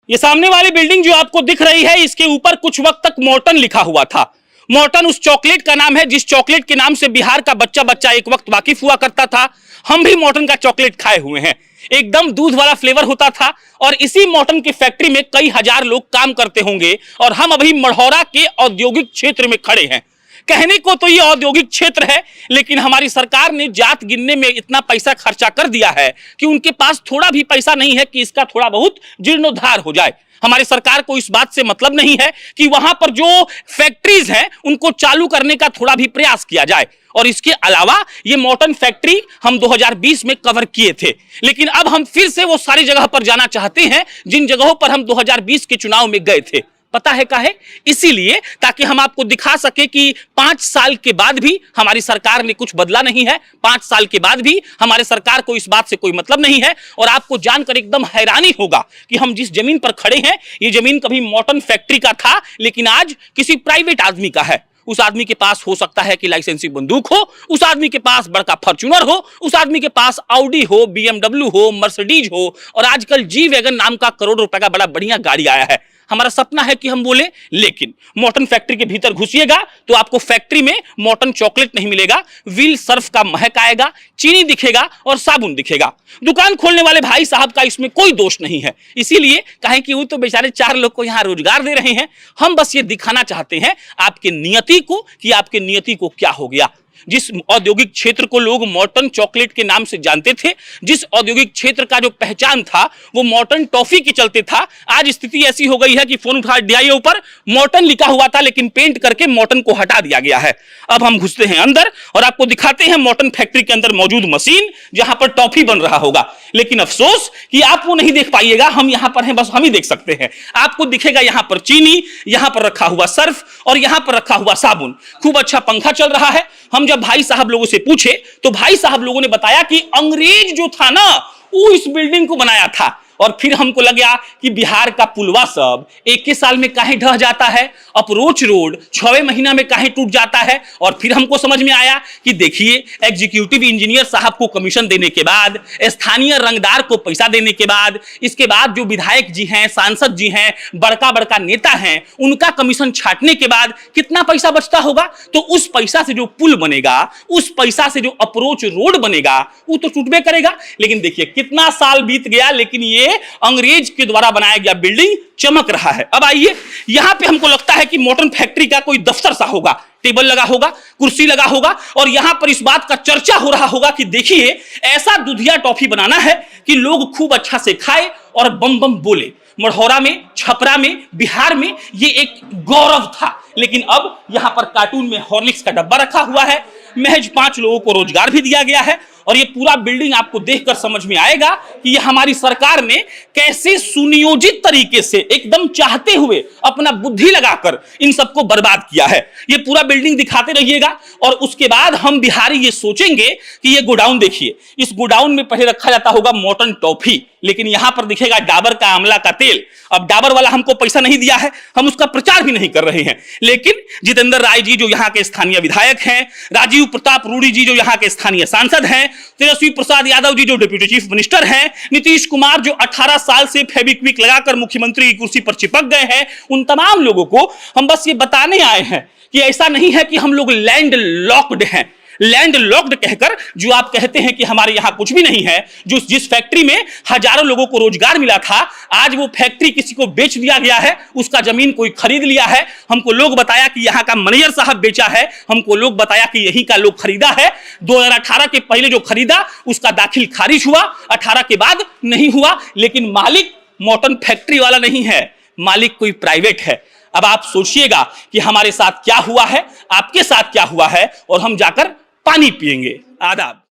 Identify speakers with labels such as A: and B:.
A: ये सामने वाली बिल्डिंग जो आपको दिख रही है, इसके ऊपर कुछ वक्त तक मॉर्टन लिखा हुआ था। मॉर्टन उस चॉकलेट का नाम है जिस चॉकलेट के नाम से बिहार का बच्चा बच्चा एक वक्त वाकिफ हुआ करता था। हम भी मॉर्टन का चॉकलेट खाए हुए हैं। एकदम दूध वाला फ्लेवर होता था और इसी मॉर्टन की फैक्ट्री में कई हजार लोग काम करते होंगे और हम अभी मढ़ौरा के औद्योगिक क्षेत्र में खड़े हैं। कहने को तो ये औद्योगिक क्षेत्र है, लेकिन हमारी सरकार ने जात गिनने में इतना पैसा खर्चा कर दिया है कि उनके पास थोड़ा भी पैसा नहीं है कि इसका थोड़ा बहुत जीर्णोद्धार हो जाए। हमारी सरकार को इस बात से मतलब नहीं है कि वहां पर जो फैक्ट्रीज हैं उनको चालू करने का थोड़ा भी प्रयास किया जाए। और इसके अलावा ये मॉर्टन फैक्ट्री हम 2020 में कवर किए थे, लेकिन अब हम फिर से वो सारी जगह पर जाना चाहते हैं जिन जगहों पर हम 2020 के चुनाव में गए थे। पता है काहे? इसीलिए ताकि हम आपको दिखा सके कि 5 साल के बाद भी हमारी सरकार ने कुछ बदला नहीं है। 5 साल के बाद भी हमारे सरकार को इस बात से कोई मतलब नहीं है। और आपको जानकर एकदम हैरानी होगा कि हम जिस जमीन पर खड़े हैं, ये जमीन कभी मॉर्टन फैक्ट्री का था, लेकिन आज किसी प्राइवेट आदमी का है। उस आदमी के पास हो सकता है कि लाइसेंसी बंदूक हो, उस आदमी के पास बड़का फॉर्च्यूनर हो, उस आदमी के पास ऑडी हो, BMW हो, मर्सिडीज हो, और आजकल जी वैगन नाम का करोड़ रुपए का बड़ा बढ़िया गाड़ी आया है। हमारा सपना है कि हम बोले, लेकिन मॉर्टन फैक्ट्री के भीतर घुसिएगा तो आपको फैक्ट्री में मॉर्टन चॉकलेट नहीं मिलेगा, व्हील सर्फ का महक आएगा, चीनी दिखेगा और साबुन दिखेगा। दुकान खोलने वाले भाई साहब का इसमें कोई दोष नहीं है, इसीलिए कहें कि वो तो बेचारे 4 लोग को यहां रोजगार दे रहे हैं। हम बस ये दिखाना चाहते हैं आपके नियति को कि आपके नियति को क्या हो गया। जिस औद्योगिक क्षेत्र को लोग मॉर्टन चॉकलेट के नाम से जानते थे, जिस औद्योगिक क्षेत्र का जो पहचान था वो मॉर्टन टॉफी के चलते था, आज स्थिति ऐसी हो गई है कि फोन उठा दिया, ऊपर मॉर्टन लिखा हुआ था लेकिन पेंट करके मॉर्टन को हटा दिया गया है। अब हम घुसते हैं अंदर और आपको दिखाते हैं मॉर्टन फैक्ट्री के अंदर मौजूद मशीन जहां पर टॉफी बन रहा होगा। लेकिन अफसोस कि आप वो नहीं देख पाइएगा, हम यहां पर हैं, बस हम ही देख सकते हैं। आपको दिखेगा यहां पर चीनी, यहां पर रखा हुआ सर्फ और यहां पर रखा हुआ साबुन। खूब अच्छा पंखा चल रहा है। हम जब भाई साहब लोगों से पूछे तो भाई साहब लोगों ने बताया कि अंग्रेज जो था ना, वो इस बिल्डिंग को बनाया था। और फिर हमको लगा कि बिहार का पुलवा सब 1 साल में काहे ढह जाता है, अप्रोच रोड 6वें महीना में काहे टूट जाता है। और फिर हमको समझ में आया कि देखिए, एग्जीक्यूटिव इंजीनियर साहब को कमीशन देने के बाद, स्थानीय रंगदार को पैसा देने के बाद, इसके बाद जो विधायक जी हैं, सांसद जी हैं, बड़का बड़का नेता हैं, उनका कमीशन छाटने के बाद कितना पैसा बचता होगा। तो उस पैसा से जो पुल बनेगा, उस पैसा से जो अप्रोच रोड बनेगा, वो तो टूटबे करेगा। लेकिन देखिए कितना साल बीत गया, लेकिन ये अंग्रेज के द्वारा बनाया गया बिल्डिंग चमक रहा है। अब आइए, यहां पे हमको लगता है कि मॉर्टन फैक्ट्री का कोई दफ्तर सा होगा, टेबल लगा होगा, कुर्सी लगा होगा और यहां पर इस बात का चर्चा हो रहा होगा कि देखिए, ऐसा दूधिया टॉफी बनाना है कि लोग खूब अच्छा से खाए और बम बम बोले। मढ़ौरा में, छपरा में, बिहार में ये एक गौरव था, लेकिन अब यहां पर कार्टून में हॉर्लिक्स का डब्बा रखा हुआ है। महज 5 लोगों को रोजगार भी दिया गया है। और ये पूरा बिल्डिंग आपको देखकर समझ में आएगा कि ये हमारी सरकार ने कैसे सुनियोजित तरीके से, एकदम चाहते हुए, अपना बुद्धि लगाकर इन सबको बर्बाद किया है। ये पूरा बिल्डिंग दिखाते रहिएगा और उसके बाद हम बिहारी ये सोचेंगे कि ये गोडाउन देखिए, इस गोडाउन में पहले रखा जाता होगा मॉर्टन टॉफी, लेकिन यहां पर दिखेगा डाबर का आंवला का तेल। अब डाबर वाला हमको पैसा नहीं दिया है, हम उसका प्रचार भी नहीं कर रहे हैं, लेकिन जितेंद्र राय जी जो यहाँ के स्थानीय विधायक हैं, राजीव प्रताप रूडी जी जो यहाँ के स्थानीय सांसद हैं, तेजस्वी प्रसाद यादव जी जो डिप्टी चीफ मिनिस्टर हैं, नीतीश कुमार जो 18 साल से फेविक्विक लगाकर मुख्यमंत्री की कुर्सी पर चिपक गए हैं, उन तमाम लोगों को हम बस ये बताने आए हैं कि ऐसा नहीं है कि हम लोग लैंड लॉक्ड हैं। लैंड लॉक्ड कहकर जो आप कहते हैं कि हमारे यहां कुछ भी नहीं है, जो जिस फैक्ट्री में हजारों लोगों को रोजगार मिला था, आज वो फैक्ट्री किसी को बेच दिया गया है, उसका जमीन कोई खरीद लिया है। हमको लोग बताया कि यहां का मैनेजर साहब बेचा है, हमको लोग बताया कि यही का लोग खरीदा है। 2018 के पहले जो खरीदा उसका दाखिल खारिज हुआ, 18 के बाद नहीं हुआ। लेकिन मालिक मॉर्टन फैक्ट्री वाला नहीं है, मालिक कोई प्राइवेट है। अब आप सोचिएगा कि हमारे साथ क्या हुआ है, आपके साथ क्या हुआ है, और हम जाकर पानी पिएंगे। आदाब।